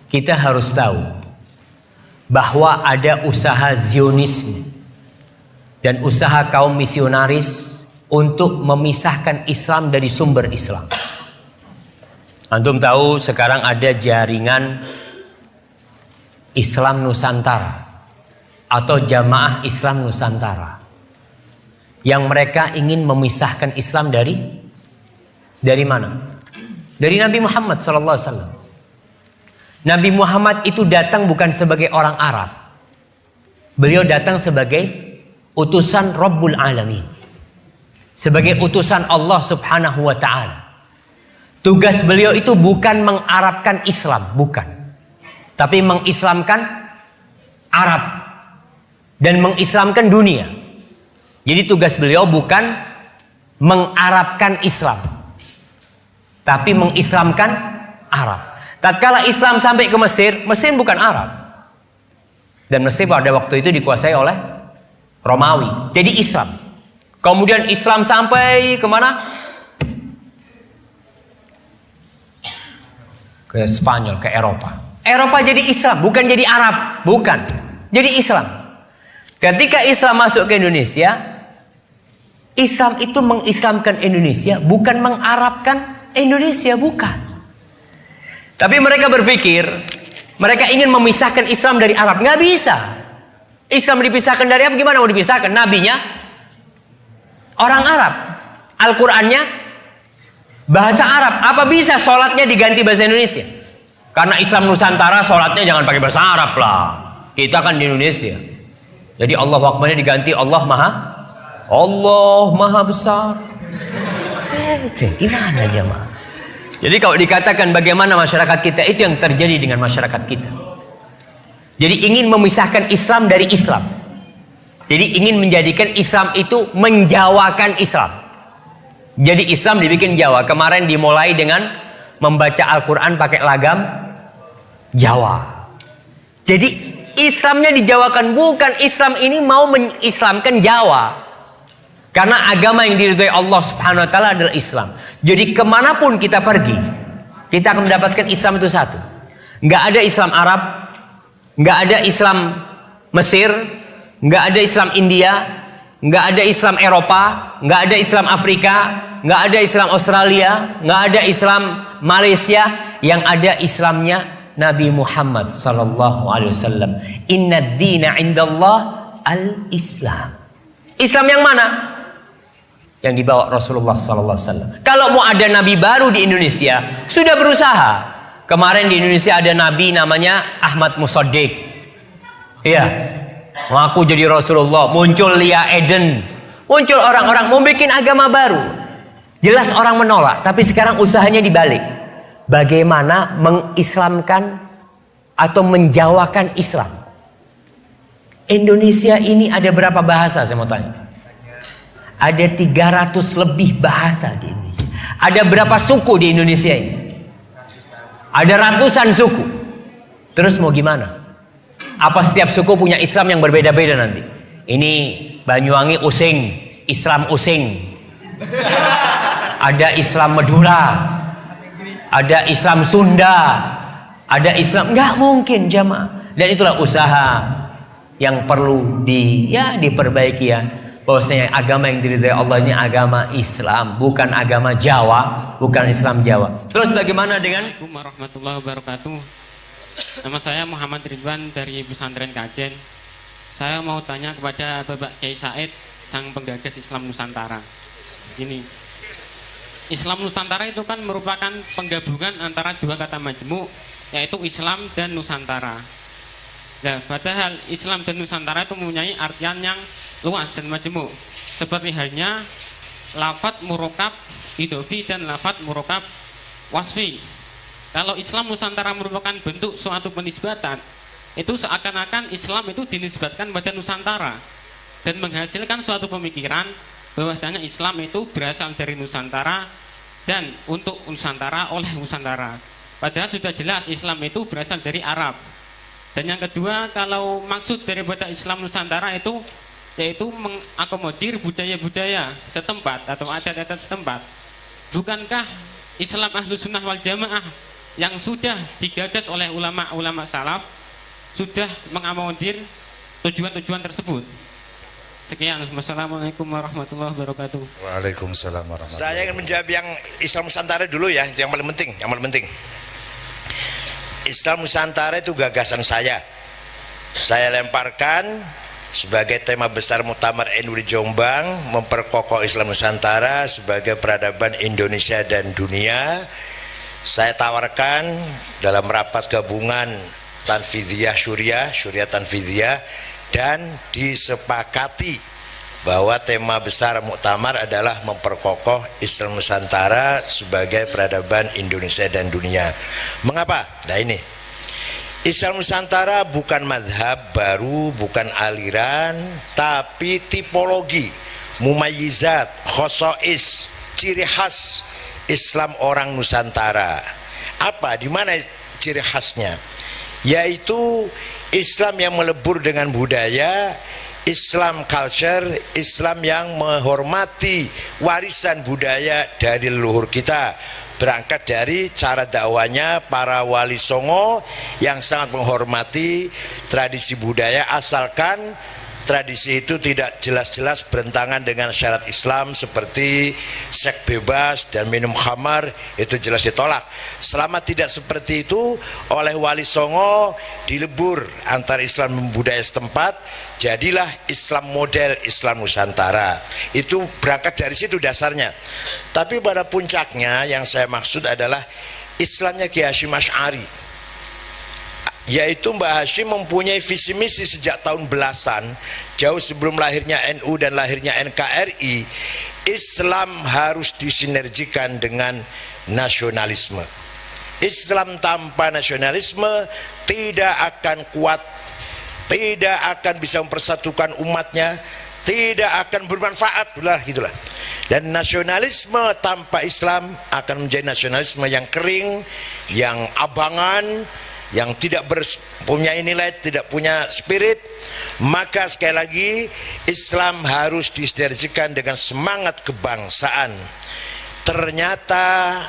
kita harus tahu bahwa ada usaha Zionisme dan usaha kaum misionaris untuk memisahkan Islam dari sumber Islam. Antum tahu sekarang ada jaringan Islam Nusantara atau Jamaah Islam Nusantara yang mereka ingin memisahkan Islam dari mana? Dari Nabi Muhammad SAW. Nabi Muhammad itu datang bukan sebagai orang Arab. Beliau datang sebagai utusan Rabbul Alamin. Sebagai utusan Allah Subhanahu wa ta'ala. Tugas beliau itu bukan mengarabkan Islam, bukan. Tapi mengislamkan Arab dan mengislamkan dunia. Jadi tugas beliau bukan mengarabkan Islam, tapi mengislamkan Arab. Tatkala Islam sampai ke Mesir, Mesir bukan Arab. Dan Mesir pada waktu itu dikuasai oleh Romawi. Jadi Islam. Kemudian Islam sampai kemana? Ke Spanyol, ke Eropa. Eropa jadi Islam, bukan jadi Arab. Bukan. Jadi Islam. Ketika Islam masuk ke Indonesia, Islam itu mengislamkan Indonesia, bukan mengarabkan Indonesia, bukan. Tapi mereka berpikir, mereka ingin memisahkan Islam dari Arab. Nggak bisa. Islam dipisahkan dari Arab, gimana mau dipisahkan? Nabinya orang Arab. Al-Qur'annya bahasa Arab. Apa bisa sholatnya diganti bahasa Indonesia? Karena Islam Nusantara, sholatnya jangan pakai bahasa Arab lah. Kita kan di Indonesia. Jadi Allah Akbarnya diganti Allah Maha Besar. Gimana jemaah? Jadi kalau dikatakan bagaimana masyarakat kita, itu yang terjadi dengan masyarakat kita. Jadi ingin memisahkan Islam dari Islam. Jadi ingin menjadikan Islam itu menjawakan Islam. Jadi Islam dibikin Jawa. Kemarin dimulai dengan membaca Al-Quran pakai lagam Jawa. Jadi Islamnya dijawakan, bukan Islam ini mau mengislamkan Jawa. Karena agama yang diridhai Allah Subhanahu wa ta'ala adalah Islam. Jadi kemanapun kita pergi, kita akan mendapatkan Islam itu satu. Nggak ada Islam Arab, nggak ada Islam Mesir, nggak ada Islam India, nggak ada Islam Eropa, nggak ada Islam Afrika, nggak ada Islam Australia, nggak ada Islam Malaysia. Yang ada Islamnya Nabi Muhammad sallallahu alaihi wasallam. Inna ad-dina 'indallah al-Islam. Islam yang mana? Yang dibawa Rasulullah sallallahu alaihi wasallam. Kalau mau ada nabi baru di Indonesia, sudah berusaha. Kemarin di Indonesia ada nabi namanya Ahmad Musaddiq. Iya. Ngaku jadi Rasulullah, muncul Lia Eden. Muncul orang-orang mau bikin agama baru. Jelas orang menolak, tapi sekarang usahanya dibalik. Bagaimana mengislamkan atau menjawakan Islam? Indonesia ini ada berapa bahasa, saya mau tanya? Ada 300 lebih bahasa di Indonesia. Ada berapa suku di Indonesia ini? Ada ratusan suku. Terus mau gimana? Apa setiap suku punya Islam yang berbeda-beda nanti? Ini Banyuwangi Using, Islam Using. Ada Islam Madura. Ada Islam Sunda. Ada Islam, nggak mungkin jamaah. Dan itulah usaha yang perlu diperbaiki ya. Bahwasanya agama yang diridhai Allah ini agama Islam, bukan agama Jawa, bukan Islam Jawa. Terus bagaimana dengan Assalamualaikum warahmatullahi wabarakatuh. Nama saya Muhammad Ridwan dari Pesantren Kajen. Saya mau tanya kepada Bapak Kiai Said, sang penggagas Islam Nusantara. Gini, Islam Nusantara itu kan merupakan penggabungan antara dua kata majmuk, yaitu Islam dan Nusantara. Nah, padahal Islam dan Nusantara itu mempunyai artian yang luas dan majmuk. Seperti halnya lafadz murakkab idhofi dan lafadz murakkab wasfi. Kalau Islam Nusantara merupakan bentuk suatu penisbatan, itu seakan-akan Islam itu dinisbatkan pada Nusantara dan menghasilkan suatu pemikiran bahwasanya Islam itu berasal dari Nusantara dan untuk Nusantara oleh Nusantara. Padahal sudah jelas Islam itu berasal dari Arab. Dan yang kedua, kalau maksud daripada Islam Nusantara itu yaitu mengakomodir budaya-budaya setempat atau adat-adat setempat. Bukankah Islam Ahlus Sunnah wal Jamaah yang sudah digagas oleh ulama-ulama salaf sudah mengakomodir tujuan-tujuan tersebut. Sekian. Wassalamualaikum warahmatullahi wabarakatuh. Waalaikumsalam warahmatullahi wabarakatuh. Saya ingin menjawab yang Islam Nusantara dulu ya, yang paling penting, Islam Nusantara itu gagasan saya. Saya lemparkan sebagai tema besar Muktamar NU di Jombang, memperkokoh Islam Nusantara sebagai peradaban Indonesia dan dunia. Saya tawarkan dalam rapat gabungan Tanfidiyah Syuriah Tanfidiyah, dan disepakati bahwa tema besar muktamar adalah memperkokoh Islam Nusantara sebagai peradaban Indonesia dan dunia. Mengapa? Nah ini, Islam Nusantara bukan madhab baru, bukan aliran, tapi tipologi, mumayyizat, khosois, ciri khas Islam orang Nusantara. Apa? Di mana ciri khasnya? Yaitu Islam yang melebur dengan budaya, Islam culture, Islam yang menghormati warisan budaya dari leluhur kita. Berangkat dari cara dakwanya para wali songo yang sangat menghormati tradisi budaya, asalkan tradisi itu tidak jelas-jelas bertentangan dengan syarat Islam seperti seks bebas dan minum khamar, itu jelas ditolak. Selama tidak seperti itu, oleh wali songo dilebur antara Islam dan budaya setempat, jadilah Islam model Islam Nusantara. Itu berangkat dari situ dasarnya. Tapi pada puncaknya yang saya maksud adalah Islamnya Kiai Hasyim Asy'ari, yaitu Mbah Hashim mempunyai visi misi sejak tahun belasan, jauh sebelum lahirnya NU dan lahirnya NKRI. Islam harus disinergikan dengan nasionalisme. Islam tanpa nasionalisme tidak akan kuat, tidak akan bisa mempersatukan umatnya, tidak akan bermanfaat, gitulah. Dan nasionalisme tanpa Islam akan menjadi nasionalisme yang kering, yang abangan, yang tidak punya nilai, tidak punya spirit. Maka sekali lagi Islam harus disinergikan dengan semangat kebangsaan. Ternyata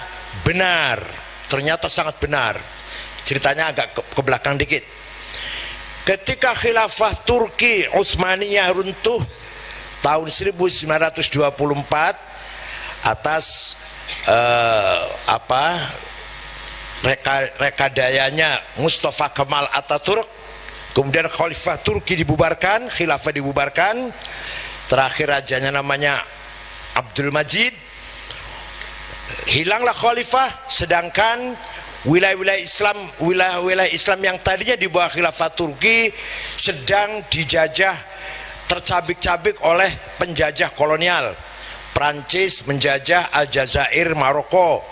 benar, ternyata sangat benar. Ceritanya agak ke belakang dikit. Ketika khilafah Turki Utsmaniyah runtuh tahun 1924 atas rekadayanya Mustafa Kemal Atatürk, kemudian Khalifah Turki dibubarkan, khilafah dibubarkan, terakhir rajanya namanya Abdul Majid, hilanglah khalifah, sedangkan wilayah-wilayah Islam yang tadinya di bawah khilafah Turki sedang dijajah, tercabik-cabik oleh penjajah kolonial. Prancis menjajah Aljazair, Maroko,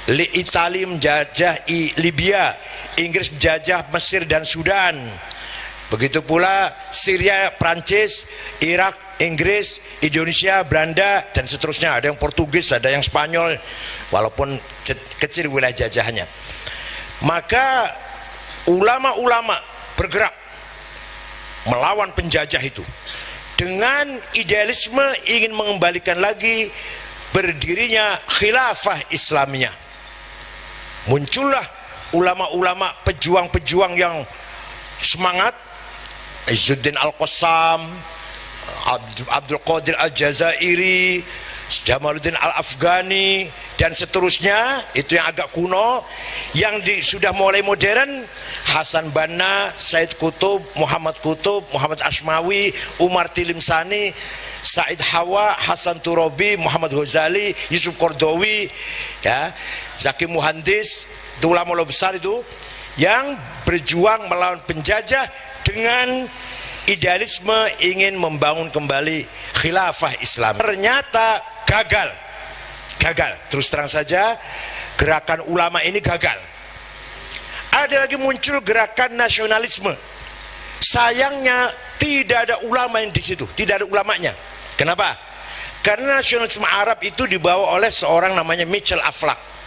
Italia menjajah Libya, Inggris menjajah Mesir dan Sudan. Begitu pula Syria, Prancis, Irak, Inggris, Indonesia, Belanda, dan seterusnya. Ada yang Portugis, ada yang Spanyol, walaupun kecil wilayah jajahannya. Maka ulama-ulama bergerak melawan penjajah itu dengan idealisme ingin mengembalikan lagi berdirinya khilafah Islamiyah. Muncullah ulama-ulama pejuang-pejuang yang semangat, Izzuddin Al-Qassam, Abdul Qadir Al-Jazairi, Jamaluddin Al-Afghani, dan seterusnya. Itu yang agak kuno. Yang sudah mulai modern, Hasan Banna, Said Qutub, Muhammad Ashmawi, Umar Tilimsani, Said Hawa, Hasan Turabi, Muhammad Ghazali, Yusuf Qaradawi, ya, Zaki Muhandis, itu ulama besar itu yang berjuang melawan penjajah dengan idealisme ingin membangun kembali khilafah Islam. Ternyata gagal. Terus terang saja, gerakan ulama ini gagal. Ada lagi muncul gerakan nasionalisme. Sayangnya tidak ada ulama yang di situ, tidak ada ulamanya. Kenapa? Karena nasionalisme Arab itu dibawa oleh seorang namanya Mitchell Aflaq.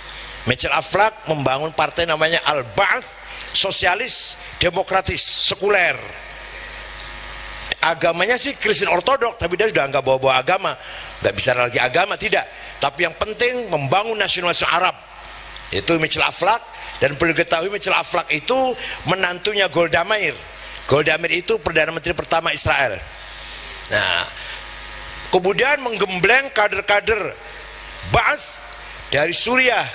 Mitchell Aflaq membangun partai namanya Al-Ba'ath, sosialis, demokratis, sekuler. Agamanya sih Kristen Ortodok, tapi dia sudah nggak bawa-bawa agama, nggak bicara lagi agama, tidak. Tapi yang penting membangun nasionalisme Arab. Itu Michel Aflaq. Dan perlu diketahui Michel Aflaq itu menantunya Golda Meir. Golda Meir itu Perdana Menteri pertama Israel. Nah, kemudian menggembleng kader-kader Ba'ath dari Suriah,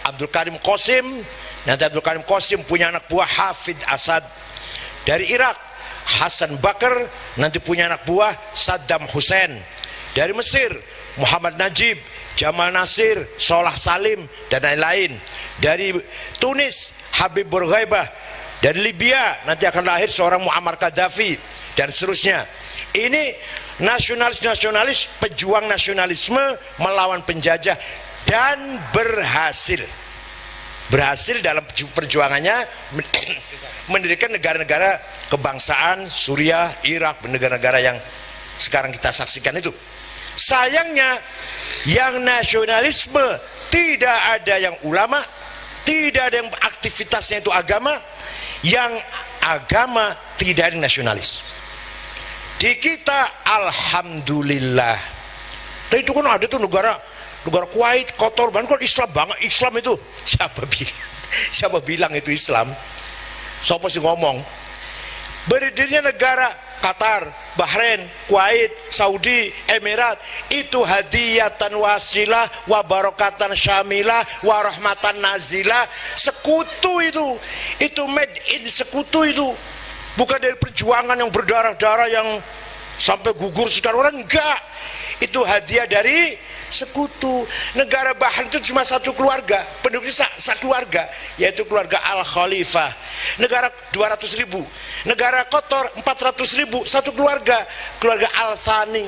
Abdul Karim Qasim. Nanti Abdul Karim Qasim punya anak buah Hafid Asad. Dari Irak, Hasan Bakar, nanti punya anak buah Saddam Hussein. Dari Mesir, Muhammad Najib, Jamal Nasir, Salah Salim, dan lain-lain. Dari Tunis, Habib Bourguiba. Dari Libya nanti akan lahir seorang Muammar Gaddafi, dan seterusnya. Ini nasionalis-nasionalis, pejuang nasionalisme melawan penjajah, dan berhasil dalam perjuangannya mendirikan negara-negara kebangsaan Suriah, Irak, negara-negara yang sekarang kita saksikan itu. Sayangnya yang nasionalisme tidak ada yang ulama, tidak ada yang aktivitasnya itu agama, yang agama tidak ada yang nasionalis. Di kita alhamdulillah. Dan itu kan ada tuh negara Kuwait, kotor banget, kok Islam banget. Islam itu siapa bilang itu Islam? Siapa sih ngomong? Berdirinya negara Qatar, Bahrain, Kuwait, Saudi, Emirat, itu hadiyatan wasilah wa barakatan syamilah wa rahmatan nazilah. Sekutu itu made in sekutu itu. Bukan dari perjuangan yang berdarah-darah yang sampai gugur sekarang orang, enggak. Itu hadiah dari sekutu. Negara Bahrain itu cuma satu keluarga, penduduknya satu keluarga, yaitu keluarga Al Khalifah. Negara 200.000, negara Qatar 400.000, satu keluarga, keluarga Al Thani.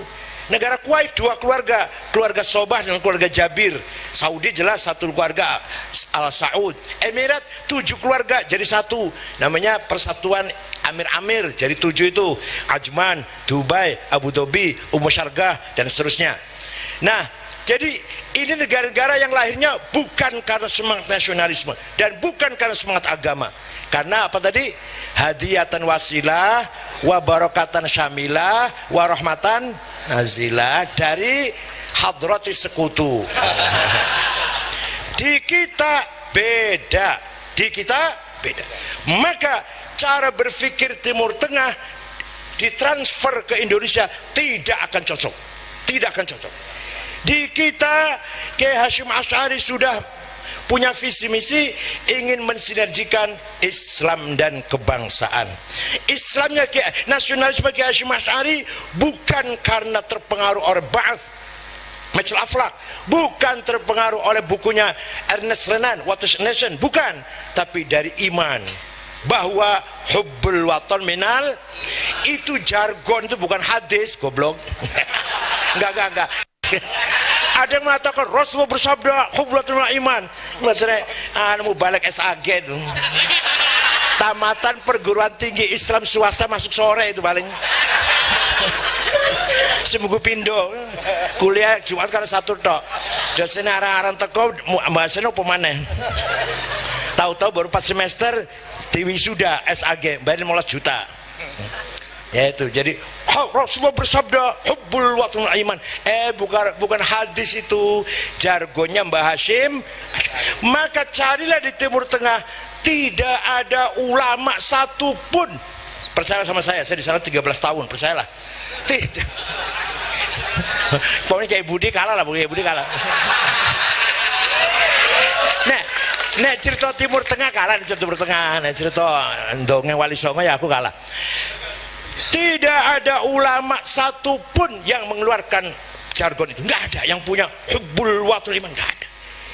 Negara Kuwait 2 keluarga, keluarga Sobah dan keluarga Jabir. Saudi jelas satu keluarga, Al Saud. Emirat 7 keluarga jadi satu, namanya Persatuan Amir-Amir, jadi 7 itu, Ajman, Dubai, Abu Dhabi, Syargah, dan seterusnya. Nah, jadi ini negara-negara yang lahirnya bukan karena semangat nasionalisme dan bukan karena semangat agama. Karena apa tadi? Hadiyatan wasilah wa barakatan syamilah wa rahmatan nazilah, dari hadrati sekutu. Di kita beda. Maka cara berpikir Timur Tengah ditransfer ke Indonesia tidak akan cocok. Di kita Kiai Hasyim Asy'ari sudah punya visi misi ingin mensinergikan Islam dan kebangsaan. Islamnya nasionalisme Kiai Hasyim Asy'ari bukan karena terpengaruh oleh Ba'ath, Michel Aflaq, bukan terpengaruh oleh bukunya Ernest Renan, What is a Nation, bukan, tapi dari iman bahwa hubbul waton minal, itu jargon, itu bukan hadis, goblok. enggak. Ada yang mengatakan Rasulullah bersabda hubbul waton minal iman. Maksudnya mau balik SAG itu. Tamatan perguruan tinggi Islam swasta masuk sore itu paling. Seminggu pindo kuliah Jumat kan 1 tok. Dosennya arang-arang teko bahasanya apa maneh. Tahu-tahu baru 4 semester di wisuda SAG bayar 15 juta. Ya itu, jadi Rasulullah bersabda hubbul waton iman. Bukan hadis itu, jargonnya Mbah Hasyim. Maka carilah di Timur Tengah, tidak ada ulama satupun, percaya sama saya di sana 13 tahun, percayalah. Tidak. Pokoknya kayak Budi kalah. Nah, cerita Timur Tengah kalah, cerita dongeng Wali Songo ya aku kalah. Tidak ada ulama satupun yang mengeluarkan jargon itu, nggak ada. Yang punya hubbul watul iman, nggak ada.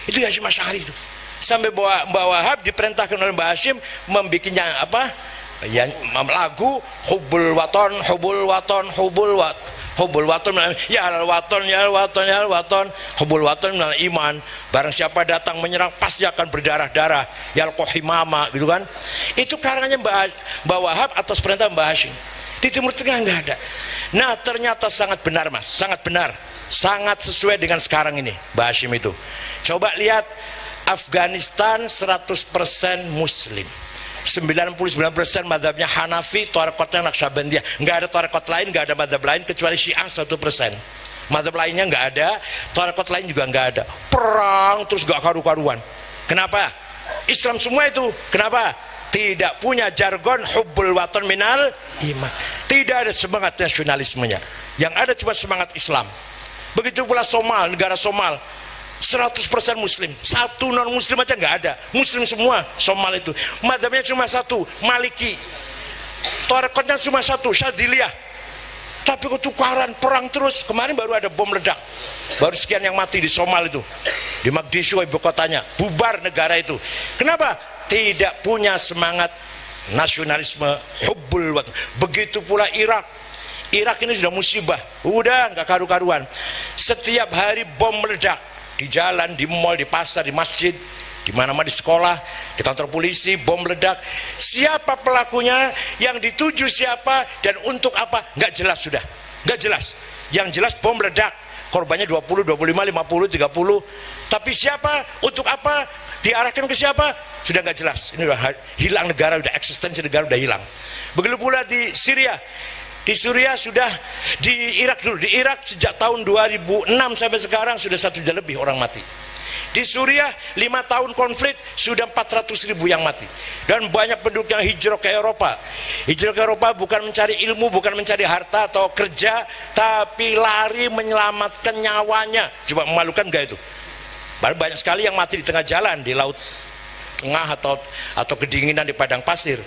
Itu Hasyim Asy'ari itu. Sampai Mbah Wahab diperintahkan oleh Mbah Hasyim membikinnya apa? Ya, lagu hubbul waton, hubbul waton, hubbul waton, ya waton, hubbul waton minal iman. Barang siapa datang menyerang pasti akan berdarah-darah. Yalqohimama, gitu kan? Itu karangannya Mbah Wahab atas perintah Mbah Hasyim. Di Timur Tengah nggak ada. Nah, ternyata sangat benar, Mas, sangat benar, sangat sesuai dengan sekarang ini Mbah Hasyim itu. Coba lihat Afghanistan 100% Muslim, 99% madhabnya Hanafi, tarekatnya Naqsyabandiyah. Nggak ada tarekat lain, nggak ada madhab lain kecuali Syiah 1%. Madhab lainnya nggak ada, tarekat lain juga nggak ada. Perang terus nggak karu-karuan. Kenapa? Islam semua itu. Kenapa? Tidak punya jargon hubbul watan minal iman. Tidak ada semangat nasionalismenya. Yang ada cuma semangat Islam. Begitu pula Somal, negara Somal 100% muslim, satu non muslim aja nggak ada, muslim semua Somal itu. Madhabnya cuma satu, Maliki. Tarekatnya cuma satu, Syadziliyah. Tapi ketukaran, perang terus. Kemarin baru ada bom ledak, baru sekian yang mati di Somal itu, di Mogadishu ibu kotanya. Bubar negara itu. Kenapa? Tidak punya semangat nasionalisme, hubbul watan. Begitu pula Irak. Irak ini sudah musibah, udah nggak karu-karuan. Setiap hari bom meledak di jalan, di mal, di pasar, di masjid, di mana-mana, di sekolah, di kantor polisi, bom meledak. Siapa pelakunya, yang dituju siapa, dan untuk apa, nggak jelas sudah, nggak jelas. Yang jelas bom meledak, korbannya 20, 25, 50, 30. Tapi siapa, untuk apa, diarahkan ke siapa, sudah nggak jelas. Ini udah hilang negara, udah eksistensi negara udah hilang. Begitu pula di Syria. Di Suriah sudah, di Irak dulu, di Irak sejak tahun 2006 sampai sekarang sudah 1 juta lebih orang mati. Di Suriah 5 tahun konflik sudah 400.000 yang mati. Dan banyak penduduk yang hijrah ke Eropa. Hijrah ke Eropa bukan mencari ilmu, bukan mencari harta atau kerja, tapi lari menyelamatkan nyawanya. Coba memalukan gak itu? Banyak sekali yang mati di tengah jalan, di laut tengah atau kedinginan di padang pasir.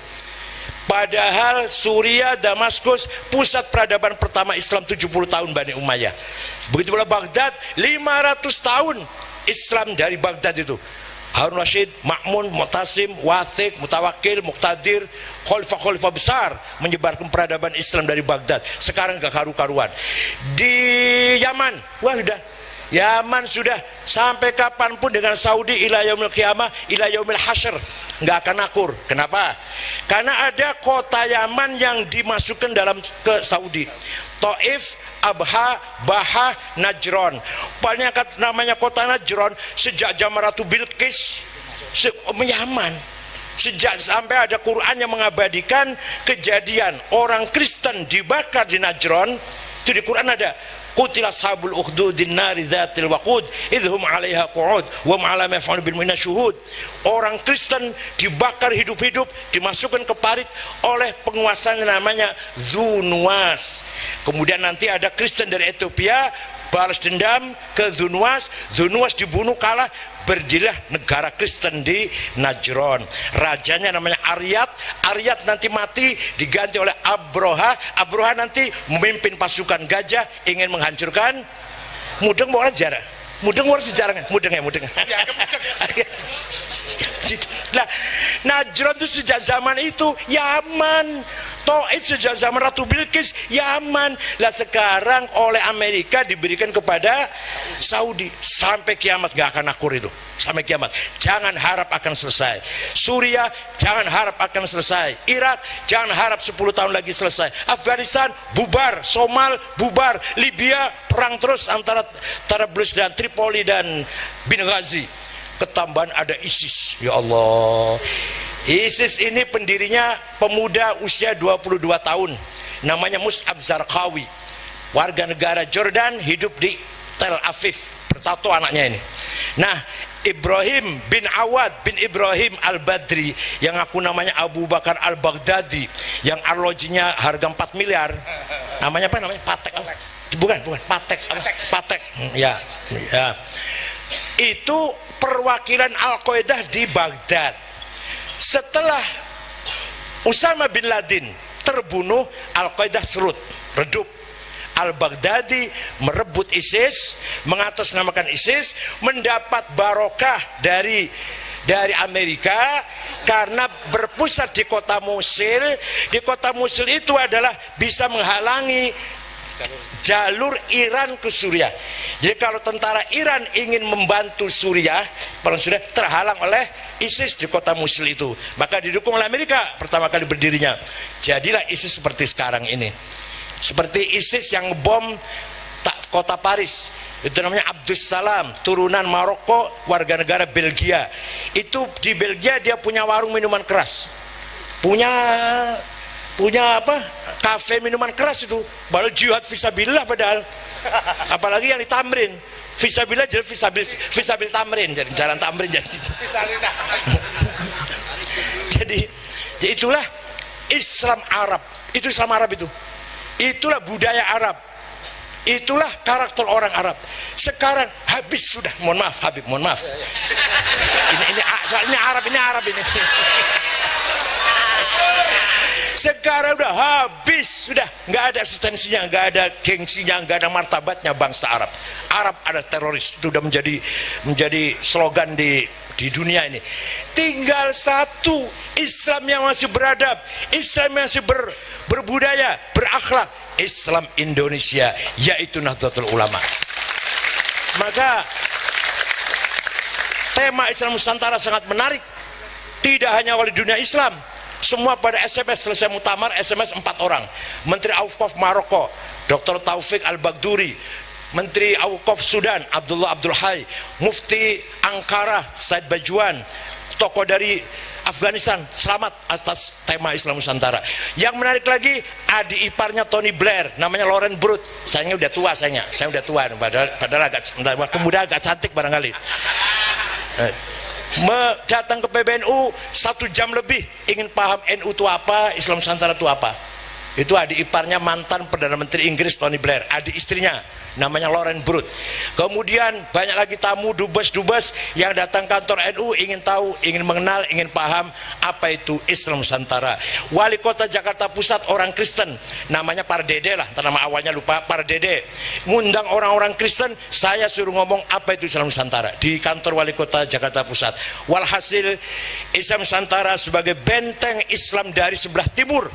Padahal Suriah, Damaskus, pusat peradaban pertama Islam 70 tahun Bani Umayyah. Begitu pula Baghdad, 500 tahun Islam dari Baghdad itu. Harun Rashid, Ma'mun, Mu'tasim, Wathiq, Mutawakil, Muqtadir, khalifah-khalifah besar menyebarkan peradaban Islam dari Baghdad. Sekarang gak karu-karuan. Di Yaman, wah sudah, Yaman sudah sampai kapanpun dengan Saudi ila yaumil qiyamah, ila yaumil hasyr, nggak akan akur. Kenapa? Karena ada kota Yaman yang dimasukkan dalam ke Saudi. Taif, Abha, Baha, Najron. Paling namanya kota Najron sejak zaman Ratu Bilqis Yaman. Sejak sampai ada Quran yang mengabadikan kejadian orang Kristen dibakar di Najron. Itu di Quran ada. Qutil ashabul ukhdudin nari dzatil waqud idhum 'alaiha qu'ud wa ma'ala ma yaf'alu bil mu'minina syuhud. Orang Kristen dibakar hidup-hidup, dimasukkan ke parit oleh penguasanya namanya Dzunwas. Kemudian nanti ada Kristen dari Ethiopia balas dendam ke Dzunwas. Dzunwas dibunuh, kalah, berdirilah negara Kristen di Najron. Rajanya namanya Aryat. Aryat nanti mati, diganti oleh Abroha. Abroha nanti memimpin pasukan gajah, ingin menghancurkan Mudeng. Mau sejarah Mudeng, mau sejarah Mudeng ya, Mudeng. Nah, Najron itu sejak zaman itu Yaman. Taif sejak zaman Ratu Bilqis Yaman. Lah sekarang oleh Amerika diberikan kepada Saudi. Sampai kiamat gak akan akur itu, sampai kiamat. Jangan harap akan selesai. Suriah jangan harap akan selesai. Irak jangan harap 10 tahun lagi selesai. Afghanistan bubar, Somal bubar, Libya perang terus antara Tarabulus dan Tripoli dan Benghazi. Ketambahan ada ISIS. Ya Allah, ISIS ini pendirinya pemuda usia 22 tahun, namanya Mus'ab Zarqawi, warga negara Jordan, hidup di Tel Aviv, bertato anaknya ini. Nah, Ibrahim bin Awad bin Ibrahim al-Badri, yang aku namanya Abu Bakar al-Baghdadi, yang arlojinya harga 4 miliar. Namanya apa namanya? Patek. Bukan, Patek. Patek. Ya. Itu perwakilan Al-Qaeda di Baghdad. Setelah Usama bin Laden terbunuh, Al-Qaeda redup. Al-Baghdadi merebut ISIS, mengatasnamakan ISIS, mendapat barokah dari Amerika karena berpusat di kota Mosul. Di kota Mosul itu adalah bisa menghalangi jalur Iran ke Suriah. Jadi kalau tentara Iran ingin membantu Suriah, perang Suriah terhalang oleh ISIS di kota Mosul itu, maka didukung oleh Amerika pertama kali berdirinya. Jadilah ISIS seperti sekarang ini. Seperti ISIS yang ngebom kota Paris, itu namanya Abdus Salam, turunan Maroko, warga negara Belgia. Itu di Belgia dia punya warung minuman keras, punya apa, kafe minuman keras itu, padahal jihad fisabilillah, padahal apalagi yang di Tamrin Fisabilillah jadi fisabil tamrin, jadi jalan tamrin jadi. Jadi itulah Islam Arab. Itu Islam Arab itu. Itulah budaya Arab. Itulah karakter orang Arab. Sekarang habis sudah. Mohon maaf Habib, mohon maaf. Ini Arab ini. Sekarang udah habis, sudah nggak ada eksistensinya, nggak ada gengsinya, nggak ada martabatnya bangsa Arab. Arab ada teroris, itu udah menjadi slogan di dunia ini. Tinggal satu, Islam yang masih beradab, Islam yang masih berbudaya, berakhlak, Islam Indonesia, yaitu Nahdlatul Ulama. Maka tema Islam Nusantara sangat menarik, tidak hanya oleh dunia Islam. Semua pada SMS selesai muktamar, SMS 4 orang. Menteri Awqaf Maroko, Dr. Taufik Al-Baghduri, Menteri Awqaf Sudan, Abdullah Abdul Hay, Mufti Ankara, Said Bajuan, tokoh dari Afghanistan, selamat atas tema Islam Nusantara. Yang menarik lagi, adik iparnya Tony Blair, namanya Lauren Brut. Saya udah tua, saya udah tua, padahal waktu muda agak cantik barangkali. Datang ke PBNU 1 jam lebih ingin paham NU itu apa, Islam Nusantara itu apa. Itu adik iparnya mantan Perdana Menteri Inggris Tony Blair, adik istrinya namanya Lauren Brut. Kemudian banyak lagi tamu dubes-dubes yang datang kantor NU ingin tahu, ingin mengenal, ingin paham apa itu Islam Nusantara. Wali Kota Jakarta Pusat orang Kristen, namanya Pardede lah, nama awalnya lupa, Pardede, ngundang orang-orang Kristen, saya suruh ngomong apa itu Islam Nusantara di kantor Wali Kota Jakarta Pusat. Walhasil Islam Nusantara sebagai benteng Islam dari sebelah timur,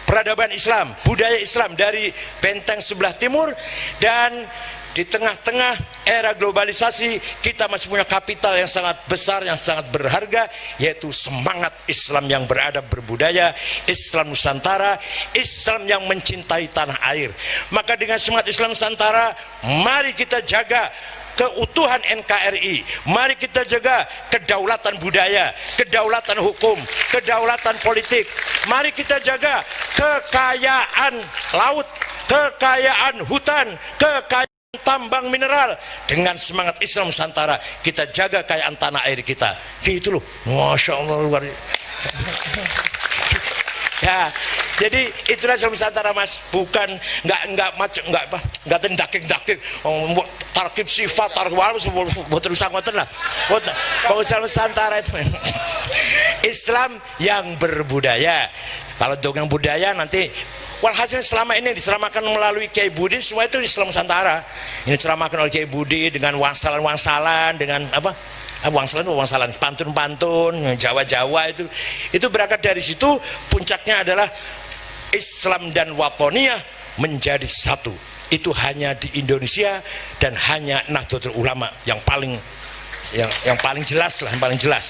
peradaban Islam, budaya Islam dari benteng sebelah timur, dan di tengah-tengah era globalisasi kita masih punya kapital yang sangat besar, yang sangat berharga, yaitu semangat Islam yang beradab, berbudaya, Islam Nusantara, Islam yang mencintai tanah air. Maka dengan semangat Islam Nusantara, mari kita jaga keutuhan NKRI, mari kita jaga kedaulatan budaya, kedaulatan hukum, kedaulatan politik, mari kita jaga kekayaan laut, kekayaan hutan, kekayaan tambang mineral. Dengan semangat Islam Nusantara kita jaga kekayaan tanah air kita. Gitu loh, Masya Allah, luar biasa. Ya, jadi itulah Islam Nusantara, Mas. Bukan nggak daging tarkib sifat tarkib terus ngoten lah. Islam Nusantara itu Islam yang berbudaya. Kalau dongeng budaya nanti walhasil selama ini diceramakan melalui Kiai Budi, semua itu Islam Nusantara. Ini diceramakan oleh Kiai Budi dengan wangsalan-wangsalan, dengan apa? Wangsalan, pantun-pantun, Jawa-Jawa itu berangkat dari situ. Puncaknya adalah Islam dan Watoniyah menjadi satu. Itu hanya di Indonesia dan hanya Nahdlatul Ulama yang paling jelas lah, yang paling jelas.